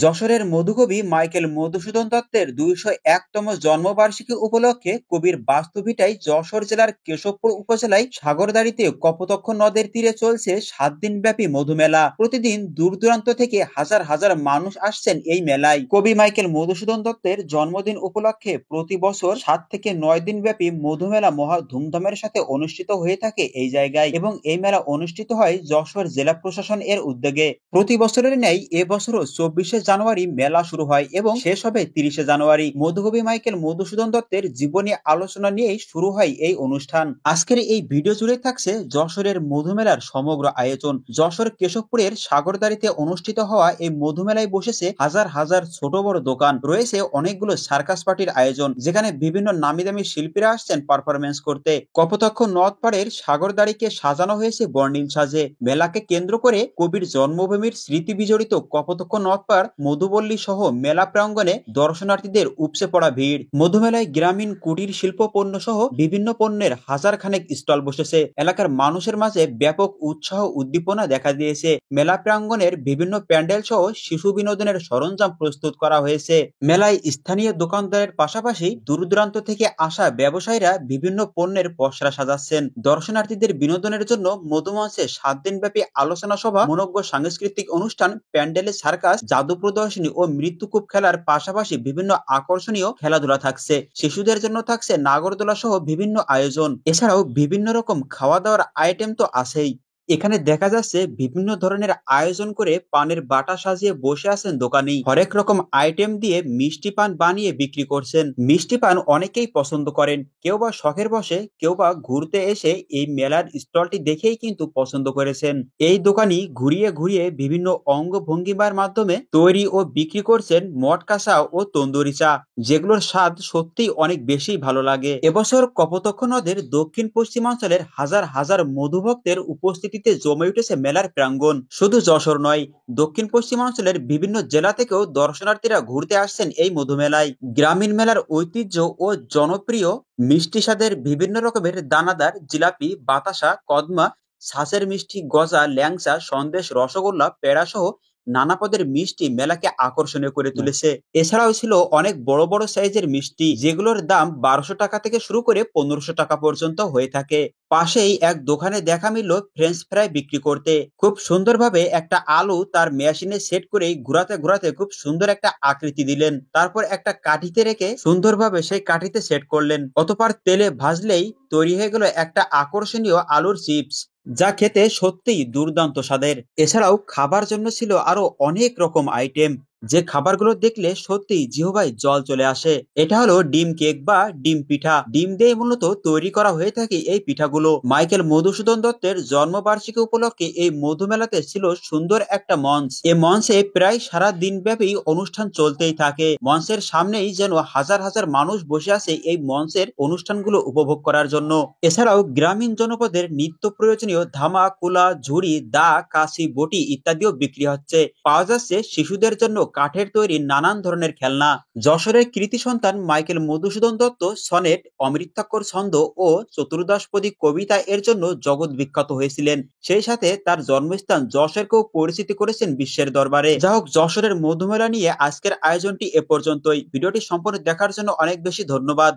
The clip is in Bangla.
যশোরের মধুকবি মাইকেল মধুসূদন দত্তের ২০১তম জন্মবার্ষিকী উপলক্ষে কবির বাস্তুভিটায় যশোর জেলার কেশবপুর উপজেলায় সাগরদাঁড়িতে কপোতাক্ষ নদের তীরে চলছে ৭ দিনব্যাপী মধুমেলা। প্রতিদিন দূর দূরান্ত থেকে হাজার হাজার মানুষ আসছেন এই মেলায়। কবি মাইকেল মধুসূদন দত্তের জন্মদিন উপলক্ষে প্রতি বছর ৭ থেকে ৯ দিন ব্যাপী মধুমেলা মহা ধুমধামের সাথে অনুষ্ঠিত হয়ে থাকে এই জায়গায়, এবং এই মেলা অনুষ্ঠিত হয় যশোর জেলা প্রশাসন এর উদ্যোগে। প্রতি বছরের ন্যায় এবছরও ২৪শে জানুয়ারি মেলা শুরু হয় এবং শেষ হবে ৩০শে জানুয়ারি। মধুকবি মাইকেল মধুসূদন দত্তের জীবনী আলোচনা নিয়েই শুরু হয় এই অনুষ্ঠান। আজকের এই ভিডিও জুড়ে থাকছে যশোরের মধুমেলার সমগ্র আয়োজন। যশোর কেশবপুরের সাগরদাঁড়িতে অনুষ্ঠিত হওয়া এই মধুমেলায় বসেছে হাজার হাজার ছোট বড় দোকান, রয়েছে অনেকগুলো সার্কাস পার্টির আয়োজন, যেখানে বিভিন্ন নামি দামি শিল্পীরা আসছেন পারফরমেন্স করতে। কপোতাক্ষ নদ পাড়ের সাগরদাঁড়িকে সাজানো হয়েছে বর্ণিল সাজে। মেলাকে কেন্দ্র করে কবির জন্মভূমির স্মৃতি বিজড়িত কপোতাক্ষ নদপাড়, মধুবল্লী সহ মেলা প্রাঙ্গণে দর্শনার্থীদের উপচে পড়া ভিড়। মধুমেলায় গ্রামীণ কুটির শিল্প পণ্য সহ বিভিন্ন পণ্যের হাজার খানেক স্টল বসেছে। এলাকার মানুষের মাঝে ব্যাপক উৎসাহ উদ্দীপনা দেখা দিয়েছে। মেলা প্রাঙ্গণের বিভিন্ন প্যান্ডেল সহ শিশু বিনোদনের সরঞ্জাম প্রস্তুত করা হয়েছে। মেলায় স্থানীয় দোকানদারের পাশাপাশি দূর দূরান্ত থেকে আসা ব্যবসায়ীরা বিভিন্ন পণ্যের পসরা সাজাচ্ছেন। দর্শনার্থীদের বিনোদনের জন্য মধুমঞ্চে ৭ দিনব্যাপী আলোচনা সভা, মনোজ্ঞ সাংস্কৃতিক অনুষ্ঠান, প্যান্ডেলে সার্কাস, জাদু প্রদর্শনী ও মৃত্যুকূপ খেলার পাশাপাশি বিভিন্ন আকর্ষণীয় খেলাধুলা থাকছে। শিশুদের জন্য থাকছে নাগরদোলা সহ বিভিন্ন আয়োজন। এছাড়াও বিভিন্ন রকম খাওয়া দাওয়ার আইটেম তো আছেই। এখানে দেখা যাচ্ছে বিভিন্ন ধরনের আয়োজন করে পানের বাটা সাজিয়ে বসে আছেন দোকানি। হরেক রকম আইটেম দিয়ে মিষ্টি পান বানিয়ে বিক্রি করছেন। মিষ্টি পান অনেকেই পছন্দ করেন, কেউ বা শখের বসে, কেউ বা ঘুরতে এসে এই মেলার স্টলটি দেখেই কিন্তু পছন্দ করেছেন। এই দোকানি ঘুরিয়ে ঘুরিয়ে বিভিন্ন অঙ্গ ভঙ্গিমার মাধ্যমে তৈরি ও বিক্রি করছেন মটকা চা ও তন্দুরি চা, যেগুলোর স্বাদ সত্যিই অনেক বেশি ভালো লাগে। এবছর কপোতাক্ষ নদের দক্ষিণ পশ্চিমাঞ্চলের হাজার হাজার মধুভক্তের উপস্থিতিতে জমে উঠেছে মেলার প্রাঙ্গণ। শুধু যশোর নয়, দক্ষিণ পশ্চিমাঞ্চলের বিভিন্ন জেলা থেকেও দর্শনার্থীরা ঘুরতে আসছেন এই মধুমেলায়। গ্রামীণ মেলার ঐতিহ্য ও জনপ্রিয় মিষ্টি স্বাদের বিভিন্ন রকমের দানাদার জিলাপি, বাতাসা, কদমা, ছাঁচের মিষ্টি, গজা, ল্যাংচা, সন্দেশ, রসগোল্লা, পেড়া সহ নানা পদের মিষ্টি মেলাকে আকর্ষণীয় করে তুলেছে। এছাড়াও ছিল অনেক বড় বড় সাইজের মিষ্টি, যেগুলোর দাম ১২০০ টাকা থেকে শুরু করে ১৫০০ টাকা পর্যন্ত হয়ে থাকে। পাশেই এক দোকানে দেখা মিলল ফ্রেঞ্চ ফ্রাই বিক্রি করতে। খুব সুন্দরভাবে একটা আলু তার মেশিনে সেট করে ঘুরাতে ঘুরাতে খুব সুন্দর একটা আকৃতি দিলেন। তারপর একটা কাঠিতে রেখে সুন্দরভাবে সেই কাঠিতে সেট করলেন। অতঃপর তেলে ভাজলেই তৈরি হয়ে গেল একটা আকর্ষণীয় আলুর চিপস, যা খেতে সত্যিই দুর্দান্ত স্বাদের। এছাড়াও খাবার জন্য ছিল আরো অনেক রকম আইটেম, যে খাবারগুলো দেখলে সত্যি জিহবায় জল চলে আসে। এটা হলো ডিম কেক বা ডিম পিঠা। ডিম দিয়ে মূলত তৈরি করা হয়ে থাকে এই পিঠাগুলো। মাইকেল মধুসূদন দত্তের জন্মবার্ষিকী উপলক্ষে এই মধুমেলাতে ছিল সুন্দর একটা মঞ্চ। এই মঞ্চে প্রায় সারা দিন ব্যাপী অনুষ্ঠান চলতেই থাকে। মঞ্চের সামনেই যেন হাজার হাজার মানুষ বসে আছে এই মঞ্চের অনুষ্ঠানগুলো উপভোগ করার জন্য। এছাড়াও গ্রামীণ জনপদের নিত্য প্রয়োজনীয় ধামা, কুলা, ঝুড়ি, দা, কাশি, বটি ইত্যাদিও বিক্রি হচ্ছে। পাওয়া যাচ্ছে শিশুদের জন্য কাঠের তৈরি নানান ধরনের খেলনা। যশোরের কৃতি সন্তান মাইকেল মধুসূদন দত্ত সনেট, অমৃতাক্ষর ছন্দ ও চতুর্দশপদী কবিতা এর জন্য জগৎ বিখ্যাত হয়েছিলেন। সেই সাথে তার জন্মস্থান যশোরকেও পরিচিতি করেছেন বিশ্বের দরবারে। যা হোক, যশোরের মধুমেলা নিয়ে আজকের আয়োজনটি এ পর্যন্তই। ভিডিওটি সম্পূর্ণ দেখার জন্য অনেক বেশি ধন্যবাদ।